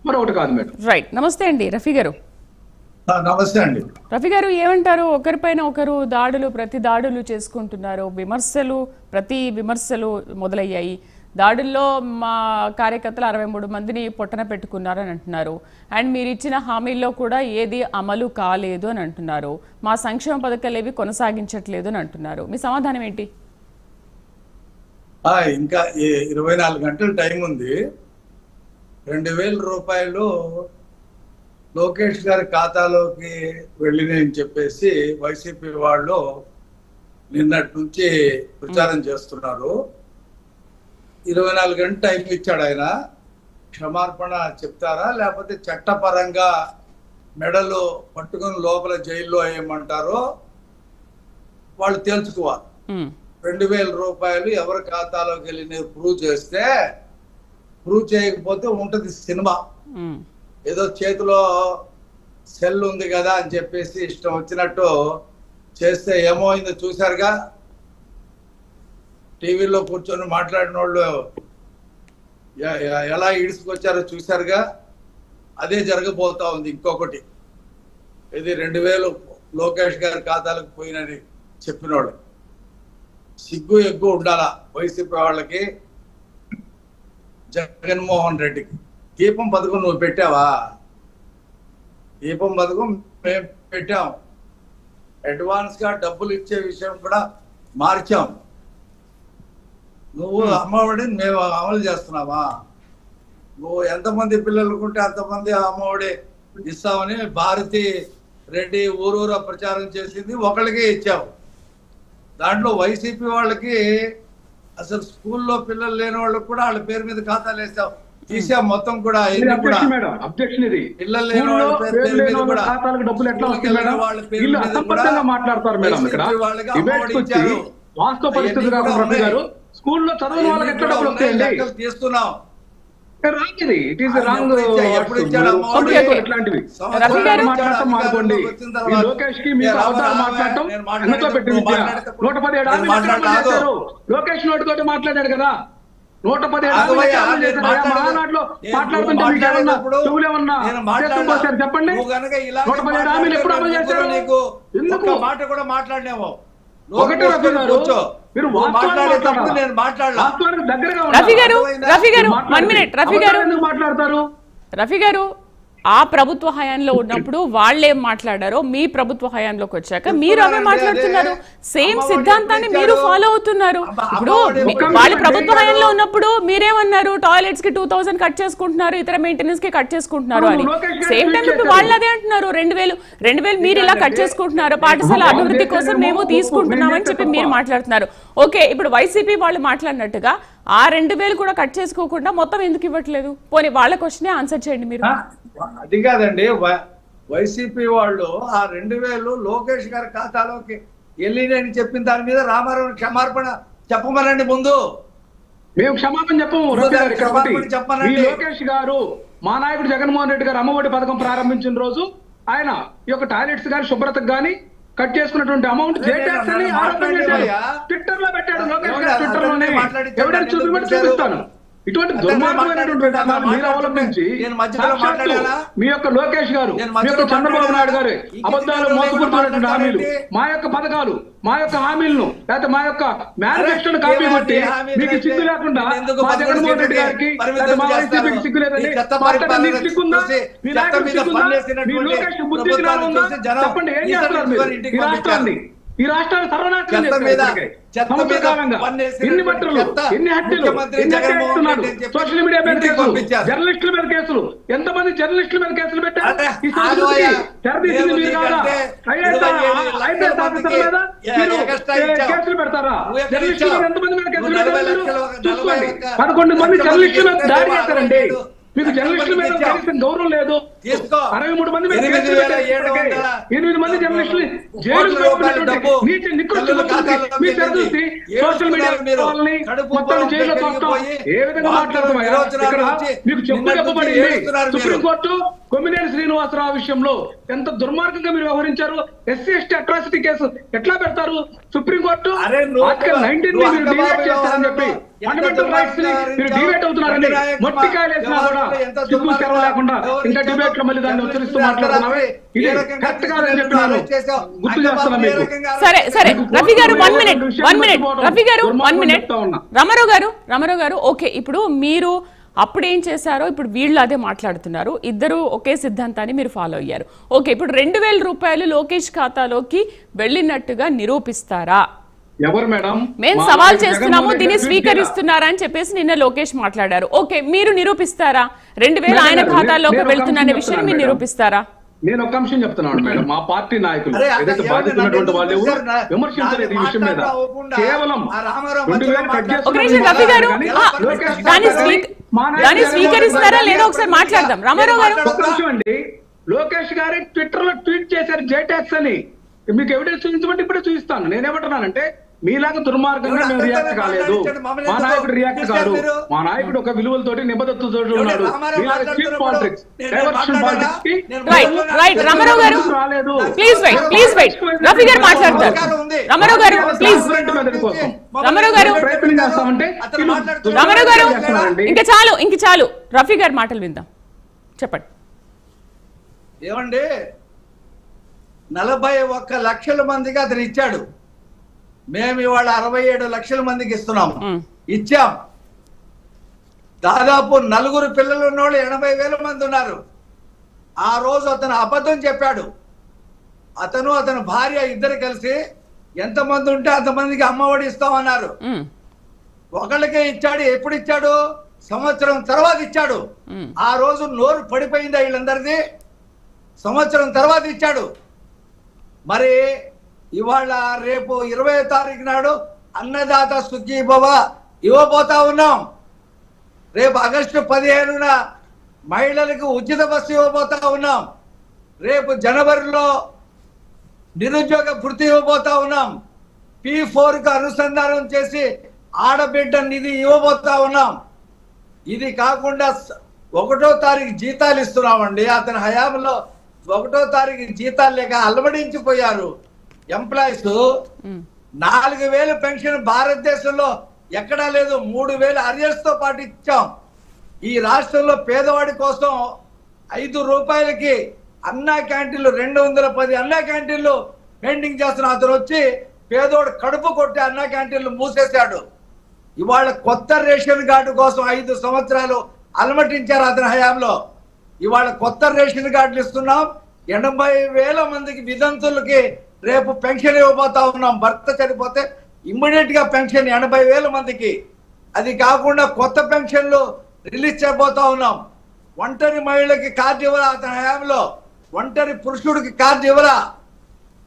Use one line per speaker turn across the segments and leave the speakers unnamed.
మరొకటి కాదు madam.
Right. నమస్తే అండి రఫీ గారు.
నమస్తే అండి.
రఫీ గారు ఏమంటారు? ఒకరిపైన ఒకరు ప్రతి దాడులు చేసుకుంటున్నారు, ప్రతి విమర్శలు మొదలయ్యాయి. దాడుల్లో మా కార్యకర్తలు 63 మందిని పొట్టన పెట్టుకున్నారని అంటున్నారు. అండ్ మీరు ఇచ్చిన హామీల్లో కూడా ఏది అమలు కాలేదు అని అంటున్నారు. మా సంక్షేమ పథకాలు ఏవి కొనసాగించట్లేదు అని అంటున్నారు. మీ సమాధానం ఏంటి?
ఇంకా 24 గంటలు టైం ఉంది. 2000 రూపాయలు లోకేష్ గారి ఖాతాలోకి వెళ్ళినాయని చెప్పేసి వైసీపీ వాళ్ళు నిన్నటి నుంచి ప్రచారం చేస్తున్నారు. 24 గంటలు టైం ఇచ్చాడు ఆయన. క్షమార్పణ చెప్తారా లేకపోతే చట్టపరంగా మెడలు పట్టుకుని లోపల జైల్లో వేయమంటారో వాళ్ళు తేల్చుకోవాలి. 2000 రూపాయలు ఎవరి ఖాతాలోకి వెళ్ళి ప్రూవ్ చేయకపోతే ఉంటది సినిమా. ఏదో చేతిలో సెల్ ఉంది కదా అని చెప్పేసి ఇష్టం వచ్చినట్టు చేస్తే ఏమోయిందో చూసారుగా. టీవీలో కూర్చొని మాట్లాడిన వాళ్ళు ఎలా ఈడ్చుకొచ్చారో చూసారుగా. అదే జరగబోతా ఉంది. ఇంకొకటి ఇది 2000 లోకేష్ గారి ఖాతాలకు పోయినని చెప్పిన వాళ్ళు సిగ్గు ఎగ్గు ఉండాలా వైసీపీ వాళ్ళకి. జగన్మోహన్ రెడ్డికి దీపం పథకం నువ్వు పెట్టావా? దీపం పథకం మేము పెట్టాం. అడ్వాన్స్ గా డబ్బులు ఇచ్చే విషయం కూడా మార్చాం. నువ్వు అమ్మఒడిని మేము అమలు చేస్తున్నావా? నువ్వు ఎంతమంది పిల్లలుకుంటే అంతమంది అమ్మఒడి ఇస్తామని భారతి రెడ్డి ఊరూరా ప్రచారం చేసింది, ఒకళ్ళకే ఇచ్చావు. దాంట్లో వైసీపీ వాళ్ళకి అసలు స్కూల్లో పిల్లలు లేని వాళ్ళకి కూడా వాళ్ళ పేరు మీద ఖాతాలు వేసావు, తీసాం మొత్తం కూడా. పిల్లలు లేని వాళ్ళ పేరు మీద కూడా
స్కూల్లో చదవని వాళ్ళకి ఎట్లా డబ్బులు వస్తాయండి?
తీస్తున్నాం.
లోకేష్ కి మీరు అవతారం మాట్లాడటం ఎంతో పెట్టి 117 లోకేష్ నోటితోటి మాట్లాడాడు కదా. 117 మహానాడులో మాట్లాడుతుంటే మీకు ఏమన్నా చెవులేమన్నా చెప్పండి. 117 హామీలు ఎప్పుడు అమలు చేశారు?
ఎందుకు మాట కూడా మాట్లాడినాము?
రఫీ గారు ఆ ప్రభుత్వ హయాంలో ఉన్నప్పుడు వాళ్ళేం మాట్లాడారో మీ ప్రభుత్వ హయాంలోకి వచ్చాక మీరు అవే మాట్లాడుతున్నారు. సేమ్ సిద్ధాంతాన్ని మీరు ఫాలో అవుతున్నారు. ఇప్పుడు వాళ్ళ ప్రభుత్వ హయాంలో ఉన్నప్పుడు మీరేమన్నారు? టాయిలెట్స్ కి 2000 కట్ చేసుకుంటున్నారు, ఇతర మెయింటెనెన్స్ కి కట్ చేసుకుంటున్నారు అని. సేమ్ టైం ఇప్పుడు వాళ్ళు అదే అంటున్నారు. 2000 మీరు ఇలా కట్ చేసుకుంటున్నారు, పాఠశాల అభివృద్ధి కోసం మేము తీసుకుంటున్నామని చెప్పి మీరు మాట్లాడుతున్నారు. ఓకే, ఇప్పుడు వైసీపీ వాళ్ళు మాట్లాడినట్టుగా ఆ 2000 కూడా కట్ చేసుకోకుండా మొత్తం ఎందుకు ఇవ్వట్లేదు? పోనీ వాళ్ళ క్వశ్చనే ఆన్సర్ చేయండి మీరు.
అది కాదండి, వైసీపీ వాళ్ళు ఆ 2000 లోకేష్ గారి ఖాతాలోకి వెళ్ళినని చెప్పిన దాని మీద రామారావు క్షమార్పణ చెప్పమనండి. ముందు
మేము క్షమాపణ చెప్పమని లోకేష్ గారు మా నాయకుడు జగన్మోహన్ రెడ్డి గారు అమ్మఒడి పథకం ప్రారంభించిన రోజు ఆయన ఈ యొక్క టాయిలెట్స్ కానీ శుభ్రతకు కానీ కట్ చేసుకున్నటువంటి అమౌంట్ ట్విట్టర్ లో పెట్టాడు. లోకేష్ గారు ట్విట్టర్ లోనే ఎవిడెన్స్ చూపిస్తాను. ఇటువంటి దుర్మార్గమైనటువంటి మీరు అవలంబించి మీ యొక్క లోకేష్ గారు, మీ యొక్క చంద్రబాబు నాయుడు గారు అబద్ధాలు మోసపడుతున్నటువంటి హామీలు, మా యొక్క పథకాలు, మా యొక్క హామీలను లేకపోతే మా యొక్క మేనిఫెస్టోను కాపీ కొట్టి మీకు సిగ్గు లేకుండా మా జగన్మోహన్ రెడ్డి గారికి మా వైసీపీకి సిగ్గు లేదండి. సిగ్గుందా? మీ నాయకుడు సిగ్గుందా? మీ లోకేష్ బుద్ధి జ్ఞానం ఉందా? చెప్పండి, ఏం చేస్తున్నారు మీరు ఈ రాష్ట్రాన్ని? ఈ రాష్ట్రాన్ని సర్వనాశనం ఎన్ని మట్టలు, ఎన్ని హత్యలు, ఎన్ని హత్యలు, సోషల్ మీడియా మీద కేసులు, జర్నలిస్టుల మీద కేసులు, ఎంతమంది జర్నలిస్టుల మీద కేసులు పెట్టారు? ఈ సంస్కృతి తెరదీసింది మీరు కాదా? ఐఏఎస్ ఆఫీసర్ మీద మీరు కేసులు పెడతారా? జర్నలిస్టుల మీద ఎంతమంది మీద కేసులు పెట్టారు? చూసుకోండి. 11 మంది జర్నలిస్టుల మీద దాడి చేశారండి. మీకు జర్నలిస్టుల మీద కనీసం గౌరవం లేదు. 63 మంది మీద 8 మంది జర్నలిస్టులు జైలు సోషల్ మీడియా మొత్తం జైల్లో తోస్తాం. ఏ విధంగా మాట్లాడతాం? ఇక్కడ మీకు చెప్పు చెప్పబడింది. సుప్రీంకోర్టు కొమ్మినేని శ్రీనివాసరావు విషయంలో ఎంత దుర్మార్గంగా మీరు వ్యవహరించారు. ఎస్సీ ఎస్టీ అట్రాసిటీ కేసు ఎట్లా పెడతారు? సుప్రీంకోర్టు ఆర్టికల్ 19 ని మీరు డివేట్ చేస్తారని చెప్పి ఫండమెంటల్ రైట్స్ ని మీరు డివేట్ అవుతున్నారని మొట్టికాయలు వేసినా కూడా సిగ్గు శరం లేకుండా ఇంకా డిబేట్ లో మళ్ళీ దాన్ని ఉచ్చరిస్తూ మాట్లాడుతున్నావే, ఇది కరెక్ట్ కాదని చెప్పినాను, గుర్తు చేస్తున్నా మీకు.
సరే సరే రఫీ గారు 1 మినిట్ రఫీ గారు 1 మినిట్. రామారావు గారు ఓకే, ఇప్పుడు మీరు అప్పుడేం చేశారో ఇప్పుడు వీళ్ళు అదే మాట్లాడుతున్నారు. ఇద్దరు ఒకే సిద్ధాంతాన్ని మీరు ఫాలో అయ్యారు. ఓకే, ఇప్పుడు 2000 రూపాయలు లోకేష్ ఖాతాలోకి వెళ్ళినట్టుగా నిరూపిస్తారా?
ఎవరు మేడం?
మేము సవాల్ చేస్తున్నాము, దీన్ని స్వీకరిస్తున్నారా అని చెప్పేసి నిన్న లోకేష్ మాట్లాడారు. ఓకే, మీరు నిరూపిస్తారా 2000 ఆయన ఖాతాలోకి వెళ్తున్న విషయం మీరు నిరూపిస్తారా?
నేను ఒక అంశం చెప్తున్నాను మేడం, మా పార్టీ నాయకులు ఏదైతే బాధితున్నటువంటి వాళ్ళు విమర్శించలేదు ఈ విషయం మీద. కేవలం 2000 కట్
దాన్ని స్వీకరిస్తారా లేదో ఒకసారి మాట్లాడదాం. రామారావు గారు
ఒక నిమిషం అండి. లోకేష్ గారి ట్విట్టర్ లో ట్వీట్ చేశారు జేటాక్స్ అని, మీకు ఎవిడెన్స్ చూపించమంటే ఇప్పుడే చూపిస్తాను. నేనేమంటున్నానంటే మీలాగా దుర్మార్గంగా మేము రియాక్ట్ కాలేదు, మా నాయకుడు రియాక్ట్ కాదు. మా నాయకుడు ఒక విలువలతోటి నిబద్ధతతో ఉన్నాడు.
రామారావు గారు ప్లీజ్ వెయిట్ రఫీ గారు మాట్లాడతారు. రామారావు గారు ప్లీజ్. రామారావు గారు ఇంకా చాలు రఫీ గారి మాటలు విందాం. చెప్పండి.
ఏమండి, 41 లక్షల మందికి అతను ఇచ్చాడు. మేము ఇవాళ 67 లక్షల మందికి ఇస్తున్నాము. ఇచ్చాం. దాదాపు 4 పిల్లలు ఉన్నోళ్ళు 80,000 మంది ఉన్నారు. ఆ రోజు అతను అబద్ధం చెప్పాడు. అతని భార్య ఇద్దరు కలిసి ఎంతమంది ఉంటే అంతమందికి అమ్మఒడి ఇస్తామన్నారు. ఒకళ్ళకే ఇచ్చాడు. ఎప్పుడు ఇచ్చాడు? సంవత్సరం తర్వాత ఇచ్చాడు. ఆ రోజు నోరు పడిపోయిందా వీళ్ళందరిది? సంవత్సరం తర్వాత ఇచ్చాడు. మరి ఇవాళ రేపు 20వ తారీఖు నాడు అన్నదాత సుఖీభవ ఇవ్వబోతా ఉన్నాం. రేపు ఆగస్టు 15న మహిళలకు ఉచిత బస్సు ఇవ్వబోతా ఉన్నాం. రేపు జనవరిలో నిరుద్యోగ భృతి ఇవ్వబోతా ఉన్నాం. P4కు అనుసంధానం చేసి ఆడబిడ్డ నిధి ఇవ్వబోతా ఉన్నాం. ఇది కాకుండా 1వ తారీఖు జీతాలు ఇస్తున్నామండి. అతని హయాంలో 1వ తారీఖు జీతాలు లేక అలవడించిపోయారు ఎంప్లాయీస్. 4000 పెన్షన్ భారతదేశంలో ఎక్కడా లేదు. 3000 అరియర్స్ తో పాటు ఇచ్చాం. ఈ రాష్ట్రంలో పేదవాడి కోసం 5 రూపాయలకి అన్నా క్యాంటీన్లు 210 అన్నా క్యాంటీన్లు పెయింటింగ్ చేస్తున్న అతను వచ్చి పేదోడు కడుపు కొట్టి అన్నా క్యాంటీన్లు మూసేశాడు. ఇవాళ కొత్త రేషన్ కార్డు కోసం 5 సంవత్సరాలు అలమటించారు అతని హయాంలో. ఇవాళ కొత్త రేషన్ కార్డులు ఇస్తున్నాం. 80,000 మందికి వితంతులకి రేపు పెన్షన్ ఇవ్వబోతా ఉన్నాం. భర్త చనిపోతే ఇమ్మీడియట్ గా పెన్షన్ 80,000 మందికి. అది కాకుండా కొత్త పెన్షన్లు రిలీజ్ చేయబోతా ఉన్నాం. ఒంటరి మహిళకి కార్డు ఇవ్వరా అతని హయాంలో? ఒంటరి పురుషుడికి కార్డు ఇవ్వరా?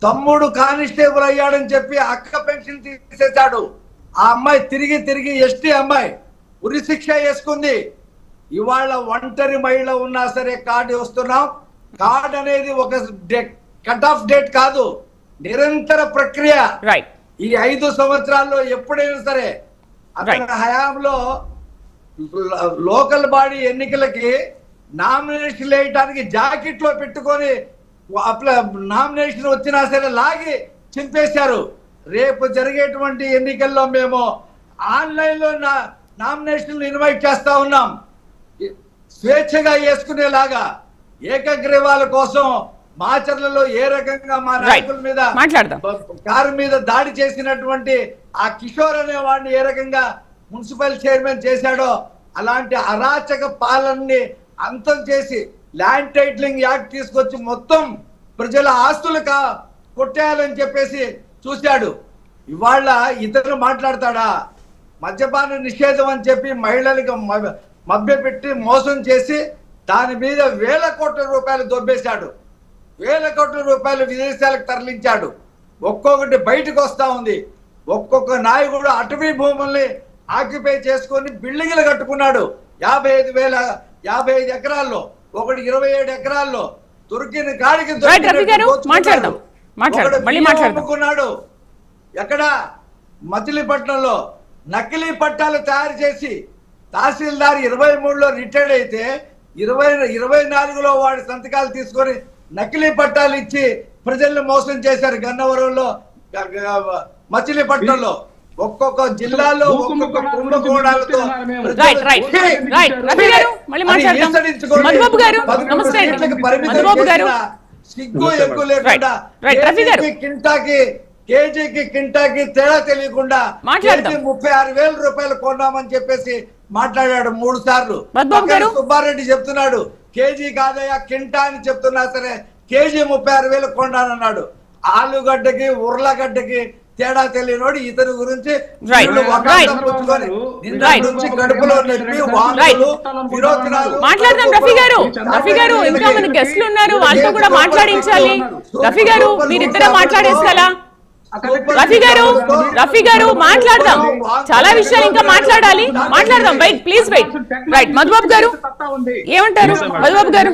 తమ్ముడు కానిస్టేబుల్ అయ్యాడని చెప్పి అక్క పెన్షన్ తీసేశాడు. ఆ అమ్మాయి తిరిగి ఎస్టీ అమ్మాయి ఉరి శిక్ష వేసుకుంది. ఇవాళ ఒంటరి మహిళ ఉన్నా సరే కార్డు వస్తున్నాం. కార్డు అనేది ఒక కట్ ఆఫ్ డేట్ కాదు, నిరంతర ప్రక్రియ. ఈ 5 సంవత్సరాల్లో ఎప్పుడైనా సరే అతని హయాంలో లోకల్ బాడీ ఎన్నికలకి నామినేషన్ వేయడానికి జాకెట్ లో పెట్టుకొని నామినేషన్ వచ్చినా సరే లాగి చింపేశారు. రేపు జరిగేటువంటి ఎన్నికల్లో మేము ఆన్లైన్ లో నామినేషన్లు ఇన్వైట్ చేస్తా ఉన్నాం. స్వేచ్ఛగా వేసుకునేలాగా ఏకగ్రీవాల కోసం మాచర్లలో ఏ రకంగా మా నాయకుల మీద కారు మీద దాడి చేసినటువంటి ఆ కిషోర్ అనే వాడిని ఏ రకంగా మున్సిపల్ చైర్మన్ చేశాడో అలాంటి అరాచక పాలనని అంతం చేసి ల్యాండ్ టైటిలింగ్ యాక్ట్ తీసుకొచ్చి మొత్తం ప్రజల ఆస్తులు కొట్టేయాలని చెప్పేసి చూశాడు. ఇవాళ ఇతరులు మాట్లాడతాడా? మద్యపాన నిషేధం అని చెప్పి మహిళలకు మభ్యపెట్టి మోసం చేసి దాని మీద 1,000 కోట్ల రూపాయలు దొబ్బేశాడు. 1,000 కోట్ల రూపాయలు విదేశాలకు తరలించాడు. ఒక్కొక్కటి బయటకు వస్తా ఉంది. ఒక్కొక్క నాయకుడు అటవీ భూముల్ని ఆక్యుపై చేసుకొని బిల్డింగ్లు కట్టుకున్నాడు. 55 ఎకరాల్లో, ఒకటి 27 ఎకరాల్లో దొరికిన కాడికి అమ్ముకున్నాడు. ఎక్కడ? మచిలీపట్నంలో నకిలీ పట్టాలు తయారు చేసి తహసీల్దార్ 23లో రిటైర్డ్ అయితే 24లో వాడి సంతకాలు తీసుకొని నకిలీ పట్టాలు ఇచ్చి ప్రజల్ని మోసం చేశారు. గన్నవరంలో, మచిలీపట్నంలో, ఒక్కొక్క జిల్లాలో ఒక్కొక్క కుంభకోణాలతో సిగ్గు ఎక్కువ లేకుండా కేజీకి కింటాకి తేడా తెలియకుండా 36,000 రూపాయలు కొన్నామని చెప్పేసి మాట్లాడాడు 3 సార్లు. సుబ్బారెడ్డి చెప్తున్నాడు కేజీ కాదయ్యా కింటా అని చెప్తున్నా సరే కేజీ 36,000 కొన్నానన్నాడు. ఆలుగడ్డకి ఉర్లగడ్డకి తేడా తెలియనోడు ఇతని గురించి గడుపులో
మాట్లాడదాం. రఫీ గారు ఇంకా మన గెస్ట్లు ఉన్నారు, వాళ్ళతో కూడా మాట్లాడించాలి. రఫీ గారు మీరిద్దరే మాట్లాడేస్తారా? రఫీ గారు మాట్లాడదాం, చాలా విషయాలు ఇంకా మాట్లాడాలి, మాట్లాడదాం. Please wait. రైట్, మధుబాబు గారు ఏమంటారు? మధుబాబు గారు